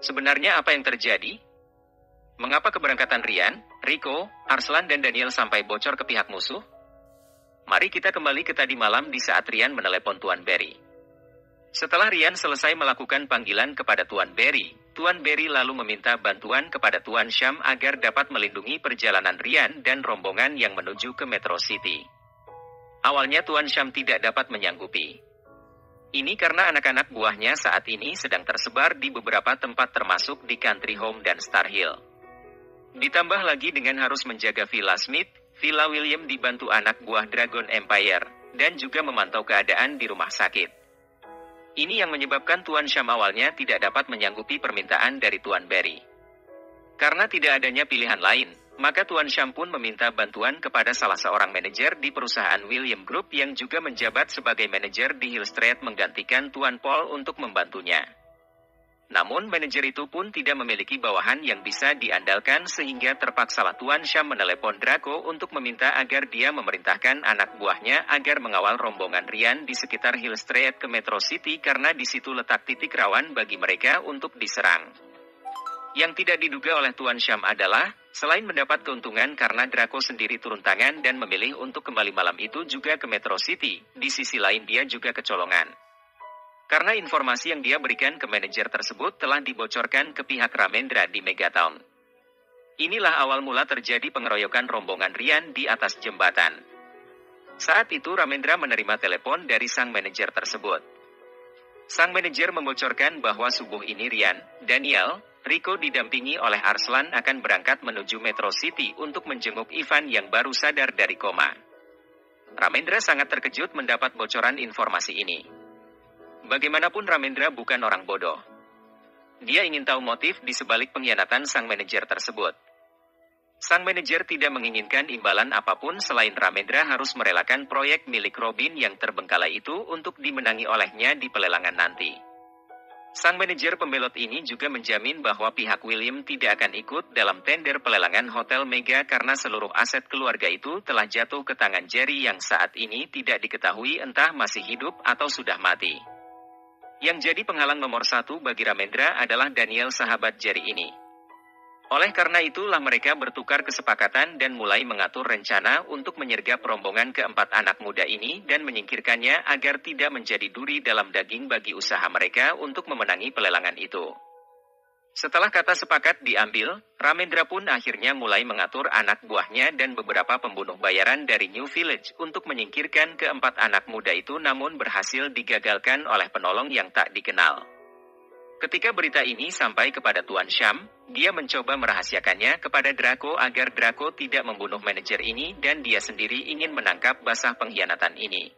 Sebenarnya apa yang terjadi? Mengapa keberangkatan Ryan, Rico, Arslan dan Daniel sampai bocor ke pihak musuh? Mari kita kembali ke tadi malam di saat Ryan menelepon Tuan Barry. Setelah Ryan selesai melakukan panggilan kepada Tuan Barry lalu meminta bantuan kepada Tuan Sham agar dapat melindungi perjalanan Ryan dan rombongan yang menuju ke Metro City. Awalnya Tuan Sham tidak dapat menyanggupi. Ini karena anak-anak buahnya saat ini sedang tersebar di beberapa tempat termasuk di Country Home dan Star Hill. Ditambah lagi dengan harus menjaga Villa Smith, Villa William dibantu anak buah Dragon Empire, dan juga memantau keadaan di rumah sakit. Ini yang menyebabkan Tuan Sham awalnya tidak dapat menyanggupi permintaan dari Tuan Barry. Karena tidak adanya pilihan lain, maka Tuan Sham pun meminta bantuan kepada salah seorang manajer di perusahaan William Group yang juga menjabat sebagai manajer di Hill Street menggantikan Tuan Paul untuk membantunya. Namun manajer itu pun tidak memiliki bawahan yang bisa diandalkan sehingga terpaksalah Tuan Sham menelepon Draco untuk meminta agar dia memerintahkan anak buahnya agar mengawal rombongan Ryan di sekitar Hill Street ke Metro City karena di situ letak titik rawan bagi mereka untuk diserang. Yang tidak diduga oleh Tuan Sham adalah, selain mendapat keuntungan karena Draco sendiri turun tangan dan memilih untuk kembali malam itu juga ke Metro City, di sisi lain dia juga kecolongan. Karena informasi yang dia berikan ke manajer tersebut telah dibocorkan ke pihak Ramendra di Megatown. Inilah awal mula terjadi pengeroyokan rombongan Ryan di atas jembatan. Saat itu Ramendra menerima telepon dari sang manajer tersebut. Sang manajer membocorkan bahwa subuh ini Ryan, Daniel, Rico didampingi oleh Arslan akan berangkat menuju Metro City untuk menjenguk Ivan yang baru sadar dari koma. Ramendra sangat terkejut mendapat bocoran informasi ini. Bagaimanapun Ramendra bukan orang bodoh. Dia ingin tahu motif di sebalik pengkhianatan sang manajer tersebut. Sang manajer tidak menginginkan imbalan apapun selain Ramendra harus merelakan proyek milik Robin yang terbengkalai itu untuk dimenangi olehnya di pelelangan nanti. Sang manajer pembelot ini juga menjamin bahwa pihak William tidak akan ikut dalam tender pelelangan Hotel Mega karena seluruh aset keluarga itu telah jatuh ke tangan Jerry yang saat ini tidak diketahui entah masih hidup atau sudah mati. Yang jadi penghalang nomor satu bagi Ramendra adalah Daniel sahabat Jerry ini. Oleh karena itulah mereka bertukar kesepakatan dan mulai mengatur rencana untuk menyergap rombongan keempat anak muda ini dan menyingkirkannya agar tidak menjadi duri dalam daging bagi usaha mereka untuk memenangi pelelangan itu. Setelah kata sepakat diambil, Ramendra pun akhirnya mulai mengatur anak buahnya dan beberapa pembunuh bayaran dari New Village untuk menyingkirkan keempat anak muda itu namun berhasil digagalkan oleh penolong yang tak dikenal. Ketika berita ini sampai kepada Tuan Sham, dia mencoba merahasiakannya kepada Draco agar Draco tidak membunuh manajer ini dan dia sendiri ingin menangkap basah pengkhianatan ini.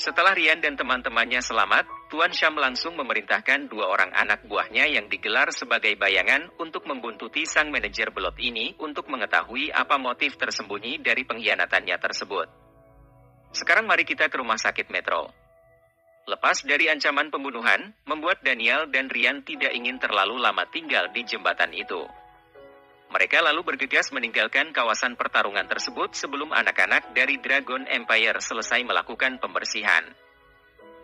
Setelah Ryan dan teman-temannya selamat, Tuan Sham langsung memerintahkan dua orang anak buahnya yang digelar sebagai bayangan untuk membuntuti sang manajer belot ini untuk mengetahui apa motif tersembunyi dari pengkhianatannya tersebut. Sekarang mari kita ke rumah sakit Metro. Lepas dari ancaman pembunuhan, membuat Daniel dan Ryan tidak ingin terlalu lama tinggal di jembatan itu. Mereka lalu bergegas meninggalkan kawasan pertarungan tersebut sebelum anak-anak dari Dragon Empire selesai melakukan pembersihan.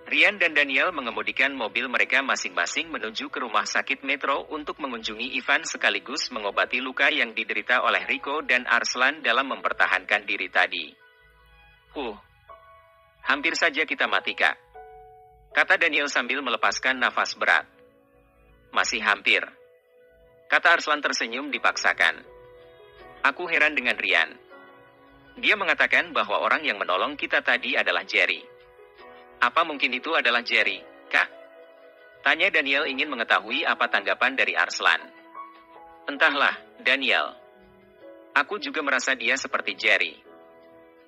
Ryan dan Daniel mengemudikan mobil mereka masing-masing menuju ke rumah sakit Metro untuk mengunjungi Ivan sekaligus mengobati luka yang diderita oleh Rico dan Arslan dalam mempertahankan diri tadi. Hampir saja kita mati, Kak. Kata Daniel sambil melepaskan nafas berat. Masih hampir. Kata Arslan tersenyum dipaksakan. Aku heran dengan Ryan. Dia mengatakan bahwa orang yang menolong kita tadi adalah Jerry. Apa mungkin itu adalah Jerry, Kak? Tanya Daniel ingin mengetahui apa tanggapan dari Arslan. Entahlah, Daniel. Aku juga merasa dia seperti Jerry.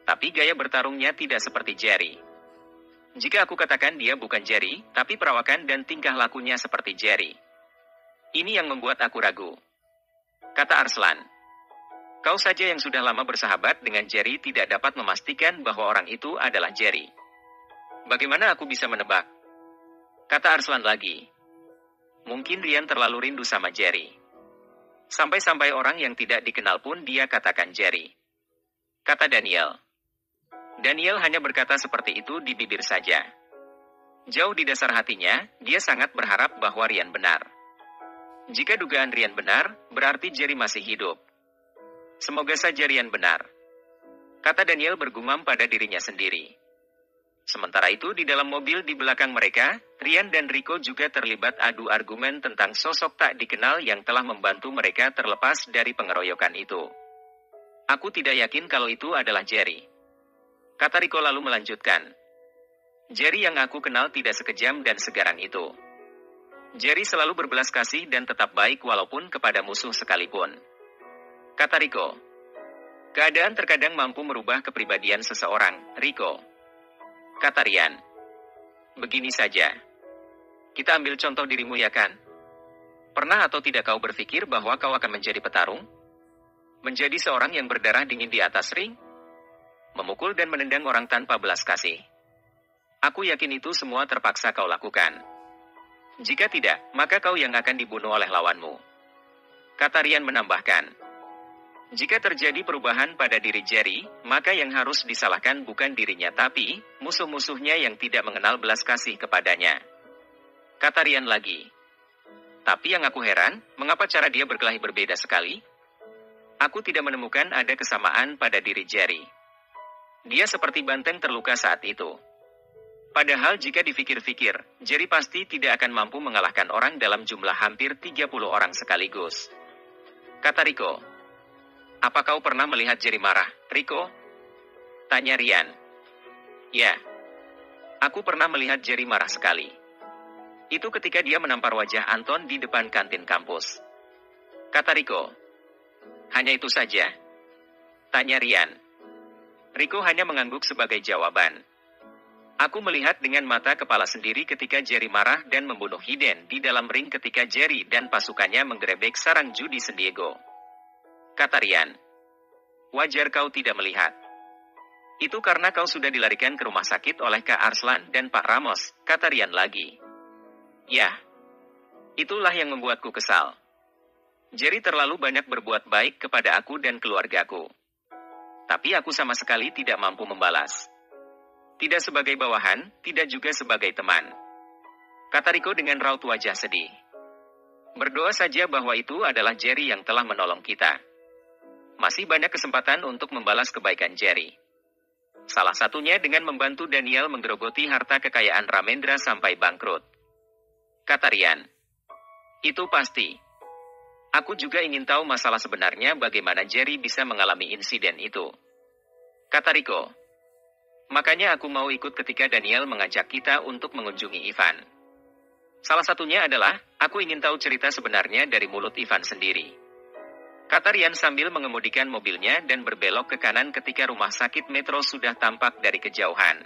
Tapi gaya bertarungnya tidak seperti Jerry. Jika aku katakan dia bukan Jerry, tapi perawakan dan tingkah lakunya seperti Jerry. Ini yang membuat aku ragu. Kata Arslan. Kau saja yang sudah lama bersahabat dengan Jerry tidak dapat memastikan bahwa orang itu adalah Jerry. Bagaimana aku bisa menebak? Kata Arslan lagi. Mungkin Ryan terlalu rindu sama Jerry. Sampai-sampai orang yang tidak dikenal pun dia katakan Jerry. Kata Daniel. Daniel hanya berkata seperti itu di bibir saja. Jauh di dasar hatinya, dia sangat berharap bahwa Ryan benar. Jika dugaan Rian benar, berarti Jerry masih hidup. Semoga saja Rian benar, kata Daniel bergumam pada dirinya sendiri. Sementara itu di dalam mobil di belakang mereka, Rian dan Rico juga terlibat adu argumen tentang sosok tak dikenal yang telah membantu mereka terlepas dari pengeroyokan itu. Aku tidak yakin kalau itu adalah Jerry, kata Rico lalu melanjutkan. Jerry yang aku kenal tidak sekejam dan segarang itu. Jerry selalu berbelas kasih dan tetap baik walaupun kepada musuh sekalipun, kata Rico. Keadaan terkadang mampu merubah kepribadian seseorang, Rico, kata Rian. Begini saja. Kita ambil contoh dirimu ya kan? Pernah atau tidak kau berpikir bahwa kau akan menjadi petarung? Menjadi seorang yang berdarah dingin di atas ring? Memukul dan menendang orang tanpa belas kasih. Aku yakin itu semua terpaksa kau lakukan. Jika tidak, maka kau yang akan dibunuh oleh lawanmu, kata Rian menambahkan. Jika terjadi perubahan pada diri Jerry, maka yang harus disalahkan bukan dirinya tapi musuh-musuhnya yang tidak mengenal belas kasih kepadanya, kata Rian lagi. Tapi yang aku heran, mengapa cara dia berkelahi berbeda sekali? Aku tidak menemukan ada kesamaan pada diri Jerry. Dia seperti banteng terluka saat itu. Padahal jika dipikir-pikir, Jerry pasti tidak akan mampu mengalahkan orang dalam jumlah hampir 30 orang sekaligus, kata Rico. Apa kau pernah melihat Jerry marah, Rico? Tanya Rian. Ya, aku pernah melihat Jerry marah sekali. Itu ketika dia menampar wajah Anton di depan kantin kampus, kata Rico. Hanya itu saja? Tanya Rian. Rico hanya mengangguk sebagai jawaban. Aku melihat dengan mata kepala sendiri ketika Jerry marah dan membunuh Hiden di dalam ring ketika Jerry dan pasukannya menggerebek sarang judi San Diego, kata Rian. Wajar kau tidak melihat. Itu karena kau sudah dilarikan ke rumah sakit oleh Kak Arslan dan Pak Ramos, kata Rian lagi. Ya, itulah yang membuatku kesal. Jerry terlalu banyak berbuat baik kepada aku dan keluargaku. Tapi aku sama sekali tidak mampu membalas. Tidak sebagai bawahan, tidak juga sebagai teman, kata Rico dengan raut wajah sedih. Berdoa saja bahwa itu adalah Jerry yang telah menolong kita. Masih banyak kesempatan untuk membalas kebaikan Jerry. Salah satunya dengan membantu Daniel menggerogoti harta kekayaan Ramendra sampai bangkrut, kata Rian. Itu pasti. Aku juga ingin tahu masalah sebenarnya bagaimana Jerry bisa mengalami insiden itu, kata Rico. Makanya aku mau ikut ketika Daniel mengajak kita untuk mengunjungi Ivan. Salah satunya adalah, aku ingin tahu cerita sebenarnya dari mulut Ivan sendiri, kata Rian sambil mengemudikan mobilnya dan berbelok ke kanan ketika rumah sakit Metro sudah tampak dari kejauhan.